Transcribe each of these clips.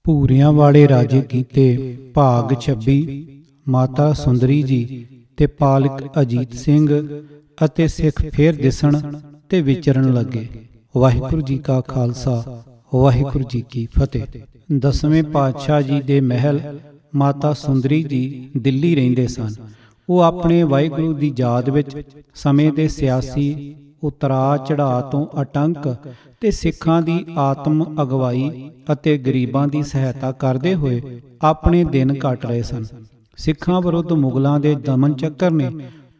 ਭੂਰਿਆਂ ਵਾਲੇ ਰਾਜੇ ਕੀਤੇ ਭਾਗ 26। ਮਾਤਾ ਸੁੰਦਰੀ ਜੀ ਤੇ ਪਾਲਕ ਅਜੀਤ ਸਿੰਘ ਅਤੇ ਸਿੱਖ ਫੇਰ ਦਿਸਣ ਤੇ ਵਿਚਰਨ ਲੱਗੇ। ਵਾਹਿਗੁਰੂ ਜੀ ਕਾ ਖਾਲਸਾ, ਵਾਹਿਗੁਰੂ ਜੀ ਕੀ ਫਤਿਹ। 10ਵੇਂ ਪਾਤਸ਼ਾਹ ਜੀ ਦੇ ਮਹਿਲ ਮਾਤਾ ਸੁੰਦਰੀ ਜੀ ਦਿੱਲੀ ਰਹਿੰਦੇ ਸਨ। ਉਹ ਆਪਣੇ ਵਾਹਿਗੁਰੂ ਦੀ ਯਾਦ ਵਿੱਚ ਸਮੇਂ ਦੇ ਸਿਆਸੀ ਉਤਰਾ ਚੜ੍ਹਾਅ ਤੋਂ ਆਤੰਕ ਤੇ ਸਿੱਖਾਂ ਦੀ ਆਤਮ ਅਗਵਾਈ ਅਤੇ ਗਰੀਬਾਂ ਦੀ ਸਹਾਇਤਾ ਕਰਦੇ ਹੋਏ ਆਪਣੇ ਦਿਨ ਕੱਟ ਰਹੇ ਸਨ। ਸਿੱਖਾਂ ਵਿਰੁੱਧ ਮੁਗਲਾਂ ਦੇ ਦਮਨ ਚੱਕਰ ਨੇ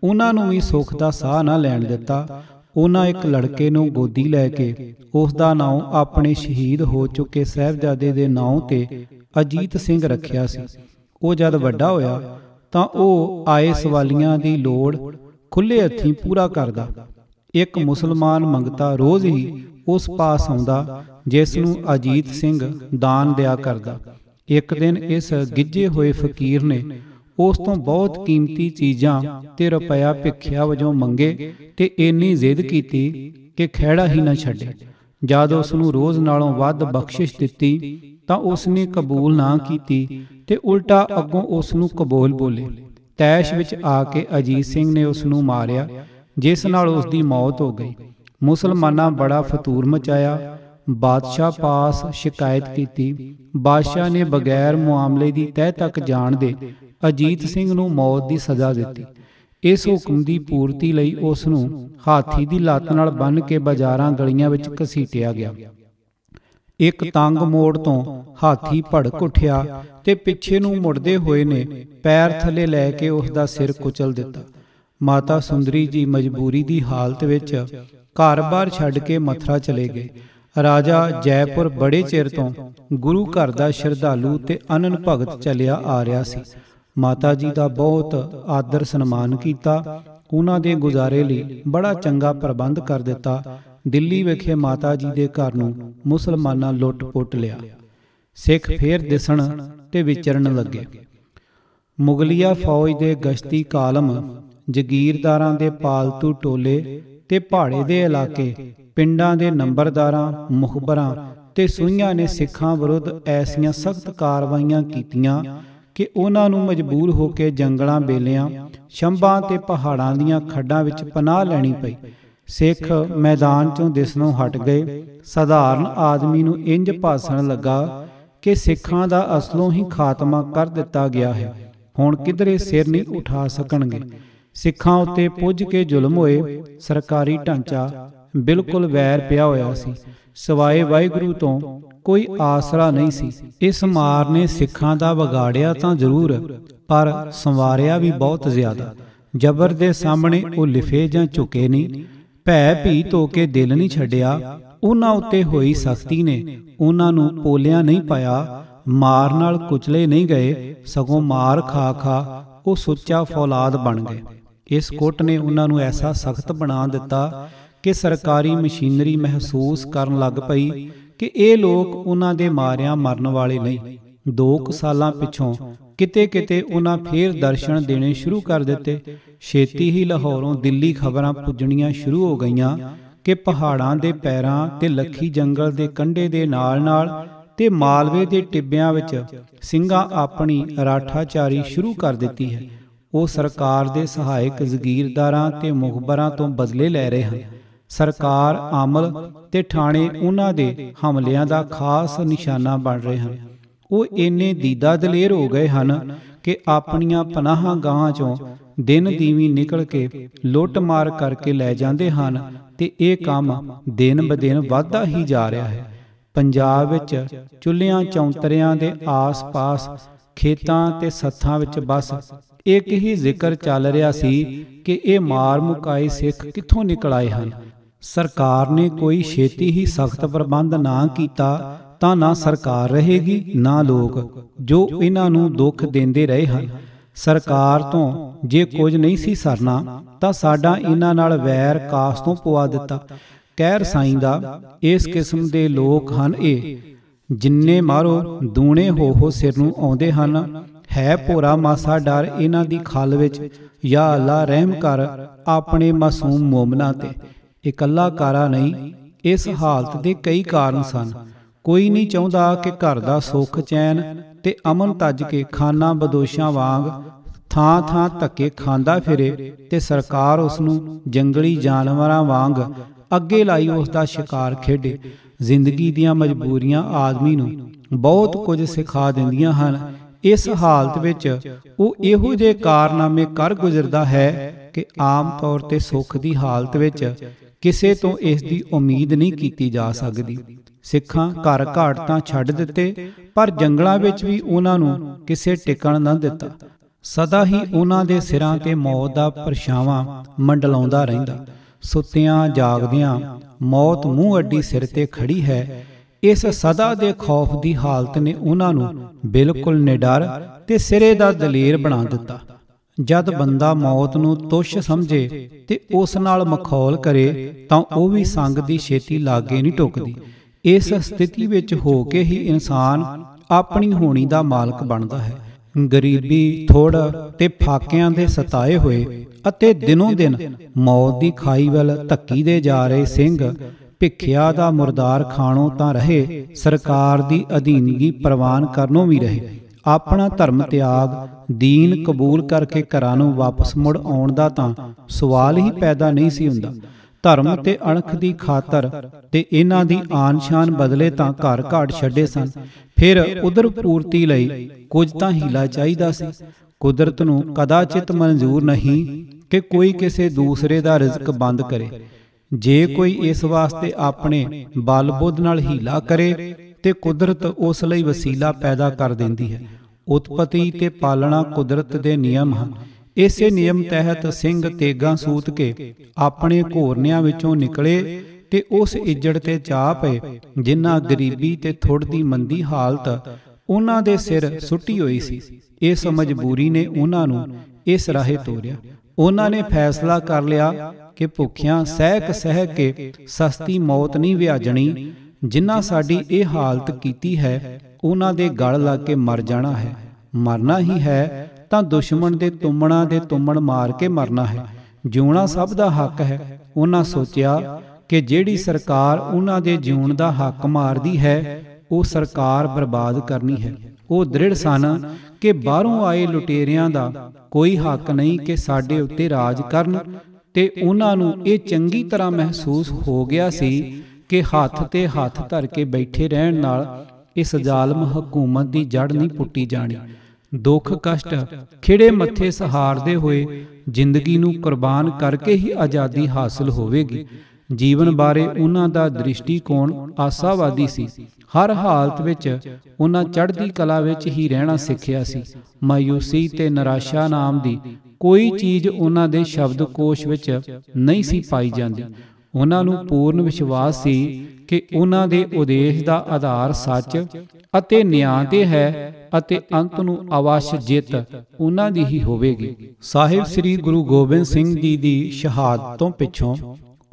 ਉਹਨਾਂ ਨੂੰ ਵੀ ਸੁੱਖ ਦਾ ਸਾਹ ਨਾ ਲੈਣ ਦਿੱਤਾ। ਉਹਨਾਂ ਇੱਕ ਲੜਕੇ ਨੂੰ ਗੋਦੀ ਲੈ ਕੇ ਉਸ ਦਾ ਨਾਮ ਆਪਣੇ ਸ਼ਹੀਦ ਹੋ ਚੁੱਕੇ ਸਾਹਿਬਜ਼ਾਦੇ ਦੇ ਨਾਮ ਤੇ ਅਜੀਤ ਸਿੰਘ ਰੱਖਿਆ ਸੀ। ਉਹ ਜਦ ਵੱਡਾ ਹੋਇਆ ਤਾਂ ਉਹ ਆਏ ਸਵਾਲੀਆਂ ਦੀ ਲੋੜ ਖੁੱਲੇ ਹੱਥੀਂ ਪੂਰਾ ਕਰਦਾ। ਇੱਕ ਮੁਸਲਮਾਨ ਮੰਗਤਾ ਰੋਜ਼ ਹੀ ਉਸ ਪਾਸ ਆਉਂਦਾ ਜਿਸ ਨੂੰ ਅਜੀਤ ਸਿੰਘ ਦਾਨ ਦਿਆ ਕਰਦਾ। ਇੱਕ ਦਿਨ ਇਸ ਗਿੱਝੇ ਹੋਏ ਫਕੀਰ ਨੇ ਉਸ ਤੋਂ ਬਹੁਤ ਕੀਮਤੀ ਚੀਜ਼ਾਂ ਤੇ ਰੁਪਇਆ ਭਿੱਖਿਆ ਵਜੋਂ ਮੰਗੇ ਤੇ ਇੰਨੀ ਜ਼ਿੱਦ ਕੀਤੀ ਕਿ ਖਹਿੜਾ ਹੀ ਨਾ ਛੱਡੇ। ਜਦ ਉਸ ਨੂੰ ਰੋਜ਼ ਨਾਲੋਂ ਵੱਧ ਬਖਸ਼ਿਸ਼ ਦਿੱਤੀ ਤਾਂ ਉਸ ਨੇ ਕਬੂਲ ਨਾ ਕੀਤੀ ਤੇ ਉਲਟਾ ਅੱਗੋਂ ਉਸ ਨੂੰ ਕਬੂਲ ਬੋਲੇ। ਤੈਸ਼ ਵਿੱਚ ਆ ਕੇ ਅਜੀਤ ਸਿੰਘ ਨੇ ਉਸ ਨੂੰ ਮਾਰਿਆ, ਜਿਸ ਨਾਲ ਉਸ ਦੀ ਮੌਤ ਹੋ ਗਈ। ਮੁਸਲਮਾਨਾਂ ਬੜਾ ਫਤੂਰ ਮਚਾਇਆ। ਬਾਦਸ਼ਾਹ ਪਾਸ ਸ਼ਿਕਾਇਤ ਕੀਤੀ। ਬਾਦਸ਼ਾਹ ਨੇ ਬਗੈਰ ਮੁਆਮਲੇ ਦੀ ਤਹਿ ਤੱਕ ਜਾਣ ਦੇ ਅਜੀਤ ਸਿੰਘ ਨੂੰ ਮੌਤ ਦੀ ਸਜ਼ਾ ਦਿੱਤੀ। ਇਸ ਹੁਕਮ ਦੀ ਪੂਰਤੀ ਲਈ ਉਸ ਨੂੰ ਹਾਥੀ ਦੀ ਲੱਤ ਨਾਲ ਬੰਨ੍ਹ ਕੇ ਬਾਜ਼ਾਰਾਂ ਗਲੀਆਂ ਵਿੱਚ ਘਸੀਟਿਆ ਗਿਆ। ਇੱਕ ਤੰਗ ਮੋੜ ਤੋਂ ਹਾਥੀ ਭੜਕ ਉੱਠਿਆ ਤੇ ਪਿੱਛੇ ਨੂੰ ਮੁੜਦੇ ਹੋਏ ਨੇ ਪੈਰ ਥੱਲੇ ਲੈ ਕੇ ਉਸ ਦਾ ਸਿਰ ਕੁਚਲ ਦਿੱਤਾ। ਮਾਤਾ ਸੁੰਦਰੀ ਜੀ ਮਜਬੂਰੀ ਦੀ ਹਾਲਤ ਵਿੱਚ ਘਰ-ਬਾਰ ਛੱਡ ਕੇ ਮਥੁਰਾ ਚਲੇ ਗਏ। ਰਾਜਾ ਜੈਪੁਰ ਬੜੇ ਚਿਰ ਤੋਂ ਗੁਰੂ ਘਰ ਦਾ ਸ਼ਰਧਾਲੂ ਤੇ ਅਨੰਨ ਭਗਤ ਚੱਲਿਆ ਆ ਰਿਹਾ ਸੀ। ਮਾਤਾ ਜੀ ਦਾ ਬਹੁਤ ਆਦਰ ਸਨਮਾਨ ਕੀਤਾ। ਉਹਨਾਂ ਦੇ ਗੁਜ਼ਾਰੇ ਲਈ ਬੜਾ ਚੰਗਾ ਪ੍ਰਬੰਧ ਕਰ ਦਿੱਤਾ। ਦਿੱਲੀ ਵਿਖੇ ਮਾਤਾ ਜੀ ਦੇ ਘਰ ਨੂੰ ਮੁਸਲਮਾਨਾਂ ਲੁੱਟ-ਪੁੱਟ ਲਿਆ। ਸਿੱਖ ਫੇਰ ਦਿਸਣ ਤੇ ਵਿਚਰਨ ਲੱਗੇ। ਮੁਗਲੀਆ ਫੌਜ ਦੇ ਗਸ਼ਤੀ ਕਾਲਮ, ਜਗੀਰਦਾਰਾਂ ਦੇ ਪਾਲਤੂ ਟੋਲੇ ਤੇ ਪਹਾੜੇ ਦੇ ਇਲਾਕੇ, ਪਿੰਡਾਂ ਦੇ ਨੰਬਰਦਾਰਾਂ, ਮੁਖਬਰਾਂ ਤੇ ਸੂਹੀਆਂ ਨੇ ਸਿੱਖਾਂ ਵਿਰੁੱਧ ਐਸੀਆਂ ਸਖਤ ਕਾਰਵਾਈਆਂ ਕੀਤੀਆਂ ਕਿ ਉਹਨਾਂ ਨੂੰ ਮਜਬੂਰ ਹੋ ਕੇ ਜੰਗਲਾਂ, ਬੇਲਿਆਂ, ਛੰਬਾਂ ਤੇ ਪਹਾੜਾਂ ਦੀਆਂ ਖੱਡਾਂ ਵਿੱਚ ਪਨਾਹ ਲੈਣੀ ਪਈ। ਸਿੱਖ ਮੈਦਾਨ ਚੋਂ ਦਿਸਣੋਂ ਹਟ ਗਏ। ਸਧਾਰਨ ਆਦਮੀ ਨੂੰ ਇੰਜ ਭਾਸਣ ਲੱਗਾ ਕਿ ਸਿੱਖਾਂ ਦਾ ਅਸਲੋਂ ਹੀ ਖਾਤਮਾ ਕਰ ਦਿੱਤਾ ਗਿਆ ਹੈ, ਹੁਣ ਕਿਧਰੇ ਸਿਰ ਨਹੀਂ ਉਠਾ ਸਕਣਗੇ। ਸਿੱਖਾਂ ਉੱਤੇ ਪੁੱਜ ਕੇ ਜ਼ੁਲਮ ਹੋਏ। ਸਰਕਾਰੀ ਢਾਂਚਾ ਬਿਲਕੁਲ ਵੈਰ ਪਿਆ ਹੋਇਆ ਸੀ। ਸਿਵਾਏ ਵਾਹਿਗੁਰੂ ਤੋਂ ਕੋਈ ਆਸਰਾ ਨਹੀਂ ਸੀ। ਇਸ ਮਾਰ ਨੇ ਸਿੱਖਾਂ ਦਾ ਵਿਗਾੜਿਆ ਤਾਂ ਜ਼ਰੂਰ, ਪਰ ਸੰਵਾਰਿਆ ਵੀ ਬਹੁਤ ਜ਼ਿਆਦਾ। ਜ਼ਬਰ ਦੇ ਸਾਹਮਣੇ ਉਹ ਲਿਫੇ ਜਾਂ ਝੁਕੇ ਨਹੀਂ। ਭੈ ਭੀਤ ਹੋ ਕੇ ਦਿਲ ਨਹੀਂ ਛੱਡਿਆ। ਉਹਨਾਂ ਉੱਤੇ ਹੋਈ ਸਖਤੀ ਨੇ ਉਹਨਾਂ ਨੂੰ ਪੋਲਿਆ ਨਹੀਂ ਪਾਇਆ। ਮਾਰ ਨਾਲ ਕੁਚਲੇ ਨਹੀਂ ਗਏ, ਸਗੋਂ ਮਾਰ ਖਾ ਖਾ ਉਹ ਸੁੱਚਾ ਫੌਲਾਦ ਬਣ ਗਏ। ਇਸ ਕੁੱਟ ਨੇ ਉਹਨਾਂ ਨੂੰ ਐਸਾ ਸਖਤ ਬਣਾ ਦਿੱਤਾ ਕਿ ਸਰਕਾਰੀ ਮਸ਼ੀਨਰੀ ਮਹਿਸੂਸ ਕਰਨ ਲੱਗ ਪਈ ਕਿ ਇਹ ਲੋਕ ਉਹਨਾਂ ਦੇ ਮਾਰਿਆਂ ਮਰਨ ਵਾਲੇ ਨਹੀਂ। 2 ਸਾਲਾਂ ਪਿੱਛੋਂ ਕਿਤੇ ਕਿਤੇ ਉਹਨਾਂ ਫੇਰ ਦਰਸ਼ਨ ਦੇਣੇ ਸ਼ੁਰੂ ਕਰ ਦਿੱਤੇ। ਛੇਤੀ ਹੀ ਲਾਹੌਰੋਂ ਦਿੱਲੀ ਖਬਰਾਂ ਪੁੱਜਣੀਆਂ ਸ਼ੁਰੂ ਹੋ ਗਈਆਂ ਕਿ ਪਹਾੜਾਂ ਦੇ ਪੈਰਾਂ ਤੇ ਲੱਖੀ ਜੰਗਲ ਦੇ ਕੰਢੇ ਦੇ ਨਾਲ-ਨਾਲ ਤੇ ਮਾਲਵੇ ਦੇ ਟਿੱਬਿਆਂ ਵਿੱਚ ਸਿੰਘਾਂ ਆਪਣੀ ਰਾਠਾਚਾਰੀ ਸ਼ੁਰੂ ਕਰ ਦਿੱਤੀ ਹੈ। ਉਹ ਸਰਕਾਰ ਦੇ ਸਹਾਇਕ ਜ਼ਗੀਰਦਾਰਾਂ ਤੇ ਮੁਖਬਰਾਂ ਤੋਂ ਬਦਲੇ ਲੈ ਰਹੇ ਹਨ। ਸਰਕਾਰ, ਅਮਲ ਤੇ ਥਾਣੇ ਉਹਨਾਂ ਦੇ ਹਮਲਿਆਂ ਦਾ ਖਾਸ ਨਿਸ਼ਾਨਾ ਬਣ ਰਹੇ ਹਨ। ਉਹ ਇੰਨੇ ਦੀਦਾ ਦਲੇਰ ਹੋ ਗਏ ਹਨ ਕਿ ਆਪਣੀਆਂ ਪਨਾਹਾਂ ਗਾਹਾਂ ਚੋਂ ਦਿਨ ਦੀਵੀਂ ਨਿਕਲ ਕੇ ਲੁੱਟ ਮਾਰ ਕਰਕੇ ਲੈ ਜਾਂਦੇ ਹਨ ਤੇ ਇਹ ਕੰਮ ਦਿਨ ਬ ਦਿਨ ਵੱਧਦਾ ਹੀ ਜਾ ਰਿਹਾ ਹੈ। ਪੰਜਾਬ ਵਿੱਚ ਚੁੱਲ੍ਹਿਆਂ ਚੌਂਤਰਿਆਂ ਦੇ ਆਸ-ਪਾਸ, ਖੇਤਾਂ ਤੇ ਸੱਥਾਂ ਵਿੱਚ ਬਸ ਇੱਕ ਹੀ ਜ਼ਿਕਰ ਚੱਲ ਰਿਹਾ ਸੀ ਕਿ ਇਹ ਮਾਰ ਮੁਕਾਏ ਸਿੱਖ ਕਿੱਥੋਂ ਨਿਕਲ ਆਏ ਹਨ। ਸਰਕਾਰ ਨੇ ਕੋਈ ਛੇਤੀ ਹੀ ਸਖਤ ਪ੍ਰਬੰਧ ਨਾ ਕੀਤਾ ਤਾਂ ਨਾ ਸਰਕਾਰ ਰਹੇਗੀ, ਨਾ ਲੋਕ ਜੋ ਇਹਨਾਂ ਨੂੰ ਦੁੱਖ ਦਿੰਦੇ ਰਹੇ ਹਨ। ਸਰਕਾਰ ਤੋਂ ਜੇ ਕੁਝ ਨਹੀਂ ਸੀ ਸਰਨਾ ਤਾਂ ਸਾਡਾ ਇਹਨਾਂ ਨਾਲ ਵੈਰ ਕਾਸ ਤੋਂ ਪਵਾ ਦਿੱਤਾ। ਕਹਿਰ ਸਾਈਂ ਦਾ ਇਸ ਕਿਸਮ ਦੇ ਲੋਕ ਹਨ ਇਹ, ਜਿੰਨੇ ਮਾਰੋ ਦੂਣੇ ਹੋ ਸਿਰ ਨੂੰ ਆਉਂਦੇ ਹਨ। ਹੈ ਭੋਰਾ ਮਾਸਾ ਡਰ ਇਹਨਾਂ ਦੀ ਖਲ ਵਿੱਚ। ਯਾ ਅੱਲਾ ਰਹਿਮ ਕਰ ਆਪਣੇ ਮਾਸੂਮ ਮੋਮਨਾਂ ਤੇ। ਇਕੱਲਾ ਕਾਰਾ ਨਹੀਂ, ਇਸ ਹਾਲਤ ਦੇ ਕਈ ਕਾਰਨ ਸਨ। ਕੋਈ ਨਹੀਂ ਚਾਹੁੰਦਾ ਕਿ ਘਰ ਦਾ ਸੁੱਖ ਚੈਨ ਤੇ ਅਮਨ ਤੱਜ ਕੇ ਖਾਨਾ ਬਦੋਸ਼ਾਂ ਵਾਂਗ ਥਾਂ ਥਾਂ ਧੱਕੇ ਖਾਂਦਾ ਫਿਰੇ ਤੇ ਸਰਕਾਰ ਉਸ ਨੂੰ ਜੰਗਲੀ ਜਾਨਵਰਾਂ ਵਾਂਗ ਅੱਗੇ ਲਾਈ ਉਸ ਦਾ ਸ਼ਿਕਾਰ ਖੇਡੇ। ਜ਼ਿੰਦਗੀ ਦੀਆਂ ਮਜਬੂਰੀਆਂ ਆਦਮੀ ਨੂੰ ਬਹੁਤ ਕੁਝ ਸਿਖਾ ਦਿੰਦੀਆਂ ਹਨ। ਇਸ ਹਾਲਤ ਵਿੱਚ ਉਹ ਇਹੋ ਜਿਹੇ ਕਾਰਨਾਮੇ ਕਰ ਗੁਜ਼ਰਦਾ ਹੈ ਕਿ ਆਮ ਤੌਰ ਤੇ ਸੁੱਖ ਦੀ ਹਾਲਤ ਵਿੱਚ ਕਿਸੇ ਤੋਂ ਇਸ ਦੀ ਉਮੀਦ ਨਹੀਂ ਕੀਤੀ ਜਾ ਸਕਦੀ। ਸਿੱਖਾਂ ਘਰ ਘਾਟ ਤਾਂ ਛੱਡ ਦਿੱਤੇ, ਪਰ ਜੰਗਲਾਂ ਵਿੱਚ ਵੀ ਉਹਨਾਂ ਨੂੰ ਕਿਸੇ ਟਿਕਣ ਨਾ ਦਿੱਤਾ। ਸਦਾ ਹੀ ਉਹਨਾਂ ਦੇ ਸਿਰਾਂ ਤੇ ਮੌਤ ਦਾ ਪਰਛਾਵਾਂ ਮੰਡਲਾਉਂਦਾ ਰਹਿੰਦਾ। ਸੁੱਤਿਆਂ ਜਾਗਦਿਆਂ ਮੌਤ ਮੂੰਹ ਅੱਡੀ ਸਿਰ ਤੇ ਖੜੀ ਹੈ। ਇਸ ਸਦਾ ਦੇ ਖੌਫ ਦੀ ਹਾਲਤ ਨੇ ਉਹਨਾਂ ਨੂੰ ਬਿਲਕੁਲ ਨਿਡਰ ਤੇ ਸਿਰੇ ਦਾ ਦਲੇਰ ਬਣਾ ਦਿੱਤਾ। ਜਦ ਬੰਦਾ ਮੌਤ ਨੂੰ ਤੁੱਛ ਸਮਝੇ ਤੇ ਉਸ ਨਾਲ ਮਖੌਲ ਕਰੇ ਤਾਂ ਉਹ ਵੀ ਸੰਗ ਦੀ ਛੇਤੀ ਲਾਗੇ ਨਹੀਂ ਟੁਕਦੀ। ਇਸ ਸਥਿਤੀ ਵਿੱਚ ਹੋ ਕੇ ਹੀ ਇਨਸਾਨ ਆਪਣੀ ਹੋਣੀ ਦਾ ਮਾਲਕ ਬਣਦਾ ਹੈ। ਗਰੀਬੀ, ਥੁੜ ਤੇ ਫਾਕਿਆਂ ਦੇ ਸਤਾਏ ਹੋਏ ਅਤੇ ਦਿਨੋਂ ਦਿਨ ਮੌਤ ਦੀ ਖਾਈ ਵੱਲ ਧੱਕੀ ਦੇ ਜਾ ਰਹੇ ਸਿੰਘ ਭਿੱਖਿਆ ਦਾ ਮੁਰਦਾਰ ਖਾਣੋਂ ਤਾਂ ਰਹੇ, ਸਰਕਾਰ ਦੀ ਅਧੀਨਗੀ ਪ੍ਰਵਾਨ ਕਰਨੋਂ ਵੀ ਰਹੇ। ਆਪਣਾ ਧਰਮ ਤਿਆਗ, ਦੀਨ ਕਬੂਲ ਕਰਕੇ ਘਰਾਂ ਨੂੰ ਵਾਪਸ ਮੁੜ ਆਉਣ ਦਾ ਤਾਂ ਸਵਾਲ ਹੀ ਪੈਦਾ ਨਹੀਂ ਸੀ ਹੁੰਦਾ। ਧਰਮ ਤੇ ਅਣਖ ਦੀ ਖਾਤਰ ਤੇ ਇਹਨਾਂ ਦੀ ਆਨ ਸ਼ਾਨ ਬਦਲੇ ਤਾਂ ਘਰ ਘਾਟ ਛੱਡੇ ਸਨ। ਫਿਰ ਉਦਰ ਪੂਰਤੀ ਲਈ ਕੁਝ ਤਾਂ ਹੀਲਾ ਚਾਹੀਦਾ ਸੀ। ਕੁਦਰਤ ਨੂੰ ਕਦਾਚਿਤ ਮਨਜ਼ੂਰ ਨਹੀਂ ਕਿ ਕੋਈ ਕਿਸੇ ਦੂਸਰੇ ਦਾ ਰਿਜ਼ਕ ਬੰਦ ਕਰੇ। ਜੇ ਕੋਈ ਇਸ ਵਾਸਤੇ ਆਪਣੇ ਬਲ ਬੁੱਧ ਨਾਲ ਹੀਲਾ ਕਰੇ ਤੇ ਕੁਦਰਤ ਉਸ ਲਈ ਵਸੀਲਾ ਪੈਦਾ ਕਰ ਦਿੰਦੀ ਹੈ। ਉਤਪਤੀ ਤੇ ਪਾਲਣਾ ਕੁਦਰਤ ਦੇ ਨਿਯਮ ਹਨ। ਇਸੇ ਨਿਯਮ ਤਹਿਤ ਸਿੰਘ ਤੇਗਾਂ ਸੂਤ ਕੇ ਆਪਣੇ ਘੋਰਨਿਆਂ ਵਿੱਚੋਂ ਨਿਕਲੇ ਤੇ ਉਸ ਇੱਜੜ ਤੇ ਜਾ ਪਏ ਜਿਨ੍ਹਾਂ ਗਰੀਬੀ ਤੇ ਥੁੜ ਦੀ ਮੰਦੀ ਹਾਲਤ ਉਹਨਾਂ ਦੇ ਸਿਰ ਸੁੱਟੀ ਹੋਈ ਸੀ। ਇਸ ਮਜਬੂਰੀ ਨੇ ਉਹਨਾਂ ਨੂੰ ਇਸ ਰਾਹੇ ਤੋਰਿਆ। ਉਹਨਾਂ ਨੇ ਫੈਸਲਾ ਕਰ ਲਿਆ ਕਿ ਭੁੱਖਿਆਂ ਸਹਿ ਕੇ ਸਸਤੀ ਮੌਤ ਨਹੀਂ ਵਿਆਜਣੀ। ਜਿਨ੍ਹਾਂ ਸਾਡੀ ਇਹ ਹਾਲਤ ਕੀਤੀ ਹੈ ਉਹਨਾਂ ਦੇ ਗਲ ਲੱਗ ਕੇ ਮਰ ਜਾਣਾ ਹੈ। ਮਰਨਾ ਹੀ ਹੈ ਤਾਂ ਦੁਸ਼ਮਣ ਦੇ ਤੁੰਮਣਾਂ ਦੇ ਤੁੰਮਣ ਮਾਰ ਕੇ ਮਰਨਾ ਹੈ। ਜਿਉਣਾ ਸਭ ਦਾ ਹੱਕ ਹੈ। ਉਹਨਾਂ ਸੋਚਿਆ ਕਿ ਜਿਹੜੀ ਸਰਕਾਰ ਉਹਨਾਂ ਦੇ ਜਿਉਣ ਦਾ ਹੱਕ ਮਾਰਦੀ ਹੈ ਉਹ ਸਰਕਾਰ ਬਰਬਾਦ ਕਰਨੀ ਹੈ। ਉਹ ਦ੍ਰਿੜ ਸਨ ਕਿ ਬਾਹਰੋਂ ਆਏ ਲੁਟੇਰਿਆਂ ਦਾ ਕੋਈ ਹੱਕ ਨਹੀਂ ਕਿ ਸਾਡੇ ਉੱਤੇ ਰਾਜ ਕਰਨ, ਤੇ ਉਹਨਾਂ ਨੂੰ ਇਹ ਚੰਗੀ ਤਰ੍ਹਾਂ ਮਹਿਸੂਸ ਹੋ ਗਿਆ ਸੀ ਕਿ ਹੱਥ ਤੇ ਹੱਥ ਧਰ ਕੇ ਬੈਠੇ ਰਹਿਣ ਨਾਲ ਇਸ ਜ਼ਾਲਮ ਹਕੂਮਤ ਦੀ ਜੜ ਨਹੀਂ ਪੁੱਟੀ ਜਾਣੀ। ਦੁੱਖ ਕਸ਼ਟ ਖਿੜੇ ਮੱਥੇ ਸਹਾਰਦੇ ਹੋਏ ਜ਼ਿੰਦਗੀ ਨੂੰ ਕੁਰਬਾਨ ਕਰਕੇ ਹੀ ਆਜ਼ਾਦੀ ਹਾਸਲ ਹੋਵੇਗੀ। ਜੀਵਨ ਬਾਰੇ ਉਹਨਾਂ ਦਾ ਦ੍ਰਿਸ਼ਟੀਕੋਣ ਆਸਾਵਾਦੀ ਸੀ। ਹਰ ਹਾਲਤ ਵਿੱਚ ਉਹਨਾਂ ਚੜ੍ਹਦੀ ਕਲਾ ਵਿੱਚ ਹੀ ਰਹਿਣਾ ਸਿੱਖਿਆ ਸੀ। ਮਾਯੂਸੀ ਤੇ ਨਿਰਾਸ਼ਾ ਨਾਮ ਦੀ ਕੋਈ ਚੀਜ਼ ਉਹਨਾਂ ਦੇ ਸ਼ਬਦਕੋਸ਼ ਵਿੱਚ ਨਹੀਂ ਸੀ ਪਾਈ ਜਾਂਦੀ। ਉਹਨਾਂ ਨੂੰ ਪੂਰਨ ਵਿਸ਼ਵਾਸ ਸੀ ਕਿ ਉਹਨਾਂ ਦੇ ਉਦੇਸ਼ ਦਾ ਆਧਾਰ ਸੱਚ ਅਤੇ ਨਿਆਂ ਤੇ ਹੈ ਅਤੇ ਅੰਤ ਨੂੰ ਅਵਸ਼ ਜਿੱਤ ਉਹਨਾਂ ਦੀ ਹੀ ਹੋਵੇਗੀ। ਸਾਹਿਬ ਸ੍ਰੀ ਗੁਰੂ ਗੋਬਿੰਦ ਸਿੰਘ ਜੀ ਦੀ ਸ਼ਹਾਦਤ ਤੋਂ ਪਿੱਛੋਂ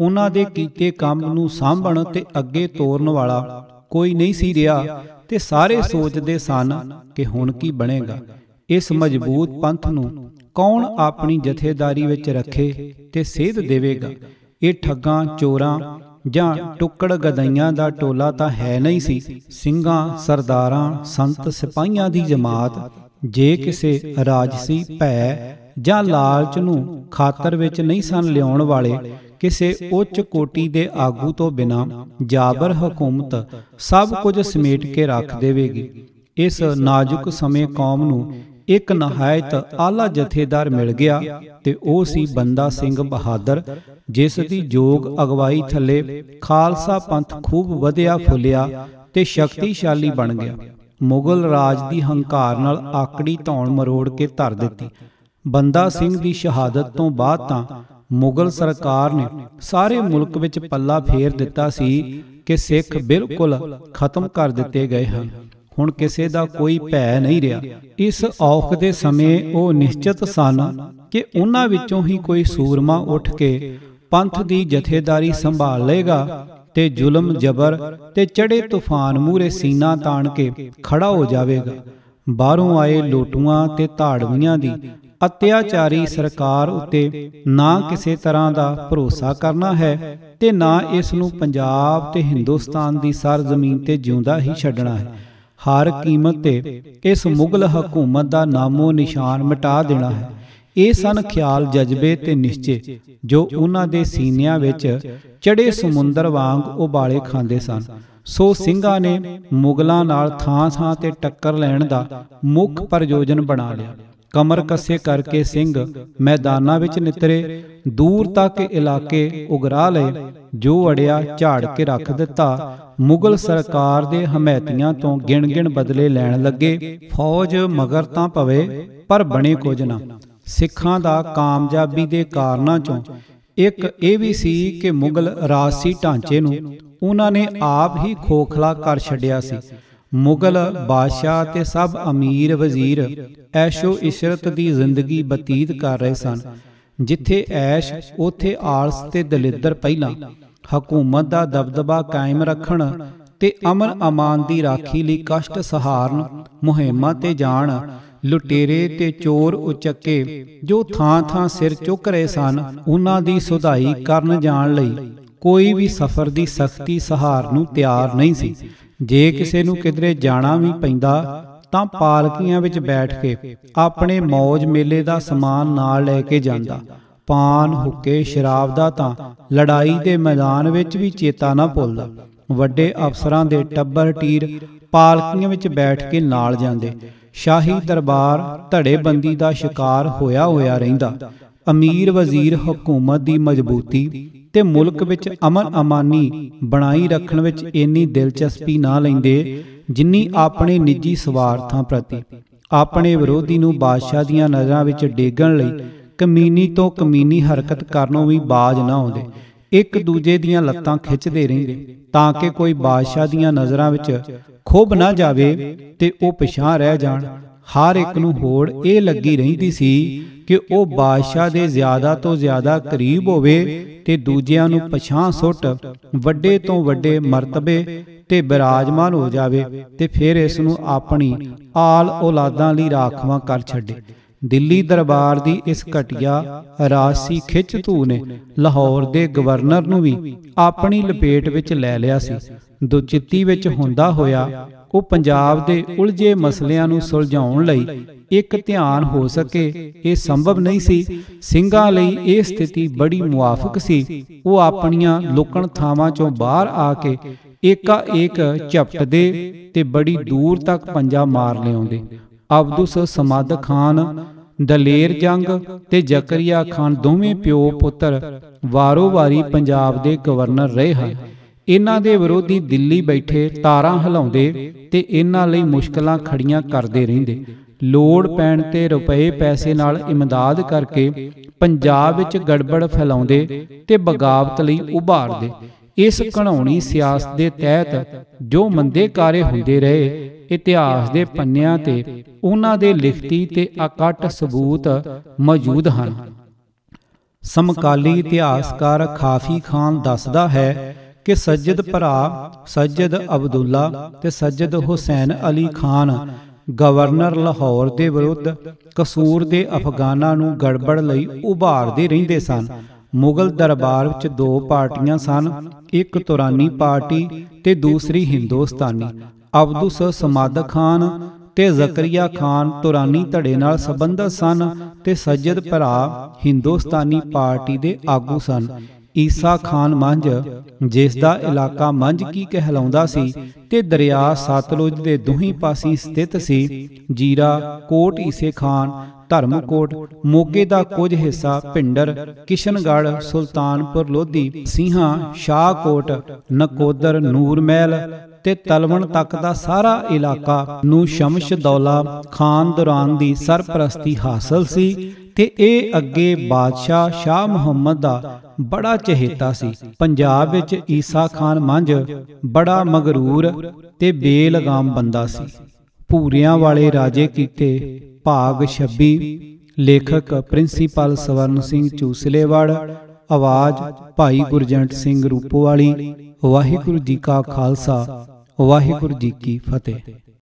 ਉਹਨਾਂ ਦੇ ਕੀਤੇ ਕੰਮ ਨੂੰ ਸਾਂਭਣ ਤੇ ਅੱਗੇ ਤੋਰਨ ਵਾਲਾ ਕੋਈ ਨਹੀਂ ਸੀ ਰਿਹਾ ਤੇ ਸਾਰੇ ਸੋਚਦੇ ਸਨ ਕਿ ਹੁਣ ਕੀ ਬਣੇਗਾ। ਇਸ ਮਜ਼ਬੂਤ ਪੰਥ ਨੂੰ ਕੌਣ ਆਪਣੀ ਜਥੇਦਾਰੀ ਵਿੱਚ ਰੱਖੇ ਤੇ ਸੇਧ ਦੇਵੇਗਾ। ਇਹ ਠੱਗਾਂ ਚੋਰਾਂ ਜਾਂ ਟੁੱਕੜ ਗਦਈਆਂ ਦਾ ਟੋਲਾ ਤਾਂ ਹੈ ਨਹੀਂ ਸੀ। ਸਿੰਘਾਂ ਸਰਦਾਰਾਂ ਸੰਤ ਸਿਪਾਹੀਆਂ ਦੀ ਜਮਾਤ ਜੇ ਕਿਸੇ ਰਾਜਸੀ ਭੈ ਜਾਂ ਲਾਲਚ ਨੂੰ ਖਾਤਰ ਵਿੱਚ ਨਹੀਂ ਸਨ ਲਿਆਉਣ ਵਾਲੇ, ਕਿਸੇ ਉੱਚ ਕੋਟੀ ਦੇ ਆਗੂ ਤੋਂ ਬਿਨਾਂ ਜਾਬਰ ਹਕੂਮਤ ਸਭ ਕੁਝ ਸਮੇਟ ਕੇ ਰੱਖ ਦੇਵੇਗੀ। ਇਸ ਨਾਜ਼ੁਕ ਸਮੇਂ ਕੌਮ ਨੂੰ ਇੱਕ ਨਹਾਇਤ ਆਲਾ ਜਥੇਦਾਰ ਮਿਲ ਗਿਆ ਤੇ ਉਹ ਸੀ ਬੰਦਾ ਸਿੰਘ ਬਹਾਦਰ, ਜਿਸ ਦੀ ਯੋਗ ਅਗਵਾਈ ਥੱਲੇ ਖਾਲਸਾ ਪੰਥ ਖੂਬ ਵਧਿਆ ਫੁੱਲਿਆ ਤੇ ਸ਼ਕਤੀਸ਼ਾਲੀ ਬਣ ਗਿਆ। ਮੁਗਲ ਰਾਜ ਦੀ ਹੰਕਾਰ ਨਾਲ ਆਕੜੀ ਧੌਣ ਮਰੋੜ ਕੇ ਧਰ ਦਿੱਤੀ। ਬੰਦਾ ਸਿੰਘ ਦੀ ਸ਼ਹਾਦਤ ਤੋਂ ਬਾਅਦ ਤਾਂ ਮੁਗਲ ਸਰਕਾਰ ਨੇ ਸਾਰੇ ਮੁਲਕ ਵਿੱਚ ਪੱਲਾ ਫੇਰ ਦਿੱਤਾ ਸੀ ਕਿ ਸਿੱਖ ਬਿਲਕੁਲ ਖਤਮ ਕਰ ਦਿੱਤੇ ਗਏ ਹਨ। ਹੁਣ ਕਿਸੇ ਦਾ ਕੋਈ ਭੈ ਨਹੀਂ ਰਿਹਾ। ਇਸ ਔਖ ਦੇ ਸਮੇਂ ਉਹ ਨਿਸ਼ਚਿਤ ਸਨ ਕਿ ਉਹਨਾਂ ਵਿੱਚੋਂ ਹੀ ਕੋਈ ਸੂਰਮਾ ਉੱਠ ਕੇ ਪੰਥ ਦੀ ਜਥੇਦਾਰੀ ਸੰਭਾਲ ਲਏਗਾ ਤੇ ਜ਼ੁਲਮ ਜਬਰ ਤੇ ਚੜੇ ਤੂਫਾਨ ਮੂਹਰੇ ਸੀਨਾ ਤਾਣ ਕੇ ਖੜਾ ਹੋ ਜਾਵੇਗਾ। ਬਾਹਰੋਂ ਆਏ ਲੋਟੂਆਂ ਤੇ ਧਾੜਵੀਆਂ ਦੀ अत्याचारी सरकार उत्ते ना किसी तरह का भरोसा करना है ते ना इस नूं पंजाब ते हिंदुस्तान की सर जमीन ते जिउंदा ही छड्डना है। हर कीमत ते इस मुगल हकूमत का नामो निशान मिटा देना है। ये सन ख्याल, जज्बे ते निश्चे जो उन्हां दे सीनियां विच चढ़े समुंदर वांग उबाले खांदे सन। सो ਸਿੰਘਾਂ ने मुगलों नाल थां थां ते टक्कर लैण दा मुख प्रयोजन बना लिया। कमर कसे करके सिंह मैदानां विच नितरे, दूर तक इलाके उगरा लए, जो अड़िया झाड़ के रख दिता। मुगल सरकार दे हमैतियां तो गिण गिण बदले लैण लगे। फौज मगर तां पवे पर बने कुछ ना। सिखां दा कामयाबी दे कारणां चों एक ਇਹ भी सी कि मुगल राजसी ढांचे नूं उन्हां ने आप ही खोखला कर छड्डिया सी। मुगल बादशाह ते सब अमीर वजीर ऐशो इशरत दी जिंदगी बतीत कर रहे सन। जिथे ऐश उथे आलस ते दलिद्दर पहिलां। हकूमत दा दबदबा कायम रखण ते अमन अमान दी राखी लई कष्ट सहारन मुहिमां ते जाण। लुटेरे ते चोर उचक्के जो थां थां सिर चुक रहे सन, उन्हां दी सुधाई करन जाण लई कोई भी सफर दी सख्ती सहार नूं तैयार नहीं सी। जे किसे नूं किधरे जाना भी पैंदा तां पालकियां विच बैठ के अपने मौज मेले दा समान नाल लै के जांदा। पान हुक्के शराब दा तां लड़ाई दे मैदान विच भी चेता ना भुलदा। वड्डे अफसरां दे टब्बर टीर पालकियां विच बैठ के नाल जांदे। शाही दरबार धड़ेबंदी दा शिकार होया होया रहिंदा। अमीर वजीर हुकूमत दी मजबूती ते मुल्क विच अमन अमानी बनाई रखण विच इन्नी दिलचस्पी ना लैंदे जिन्नी अपने निजी स्वार्थां प्रति। अपने विरोधी नूं बादशाह दीआं नज़रां विच डेगण लई कमीनी तो कमीनी हरकत करनों भी बाज ना आउंदे। एक दूजे दीआं लत्तां खिचदे रहिंदे तां कि कोई बादशाह दीआं नज़रां विच खुब ना जावे ते ओ पिछां रह जाण। हर एक नूं होड़ ये लगी रहिंदी सी कि ओ बादशाह दे ज़्यादा तो ज़्यादा करीब होवे ते दूजिआं नूं पिछां सुट वड्डे तो वड्डे मरतबे ते बिराजमान हो जावे ते फिर इस नूं अपनी आल औलादां लई राखवां कर छड्डे। दिल्ली दरबार दी इस घटिया राजसी खिच धू ने लाहौर दे गवर्नर नूं भी अपनी लपेट विच लै लिया सी। दुचित्ती विच हुंदा होया ਉਹ पंजाब दे उलझे मसलिਆਂ ਨੂੰ ਸੁਲਝਾਉਣ ਲਈ एक ध्यान हो सके ये संभव नहीं सी। ਸਿੰਘਾਂ ਲਈ ਇਹ स्थिति बड़ी मुआफिक सी। वो ਆਪਣੀਆਂ ਲੁਕਣ ਥਾਵਾਂ ਚੋਂ ਬਾਹਰ ਆ ਕੇ एका एक झपटदे ते बड़ी दूर तक पंजा मार लिआउंदे। अब्दुस समाद खान, दलेर जंग ते जकरिया खान दोवें प्यो पुत्र वारो वारी पंजाब दे गवर्नर रहे हैं। इन्हां दे विरोधी दिल्ली बैठे तारां हिलाउंदे ते इन्हां लई मुश्किलां खड़ियां करदे रहिंदे। लोड़ पैण ते रुपए पैसे नाल इमदाद करके पंजाब विच गड़बड़ फैलाउंदे ते बगावत लई उभारदे। इस घणौणी सियासत दे तहत जो मंदे कारे हुंदे रहे, इतिहास दे पन्नियां ते उन्हां दे लिखती ते अकट सबूत मौजूद हन। समकाली इतिहासकार खाफी खान दसदा है कि सज्जद भरा सज्जद अब्दुल्ला ते सज्जद हुसैन अली खान गवर्नर लाहौर दे विरुद्ध कसूर दे अफगानां नूं गड़बड़ लई उभारदे रहिंदे सन। मुगल दरबार विच दो पार्टियां सन, एक तुरानी पार्टी ते दूसरी हिंदुस्तानी। अब्दुस समाद खान ते जकरिया खान तुरानी धड़े नाल संबंधित सन ते सज्जद भरा हिंदुस्तानी पार्टी दे आगू सन। ईसा खान मंझ जिस दा इलाका मंझ की कहलाउंदा सी ते दरिया सतलुज दे दोहीं पासी स्थित सी। जीरा कोट ईसे खान, धर्मकोट, मोगे दा कुछ हिस्सा पिंडर, किशनगढ़, सुल्तानपुर लोधी, सिंहा, शाहकोट, नकोदर, नूरमहल ते तलवण तक दा सारा इलाका नूं शमश दौला खान दौरान दी सरपरस्ती हासिल सी ते ए अगे बादशाह शाह मुहम्मद दा बड़ा चहेता सी। पंजाब विच ईसा खान मंझ बड़ा मगरूर ते बेलगाम बंदा सी। भूरियां वाले राजे कीते भाग 26। लेखक प्रिंसीपल स्वर्ण सिंह चूसलेवाड़। आवाज भाई गुरजंट सिंह रूपोवाली। वाहिगुरू जी का खालसा, वाहिगुरू जी की फतेह।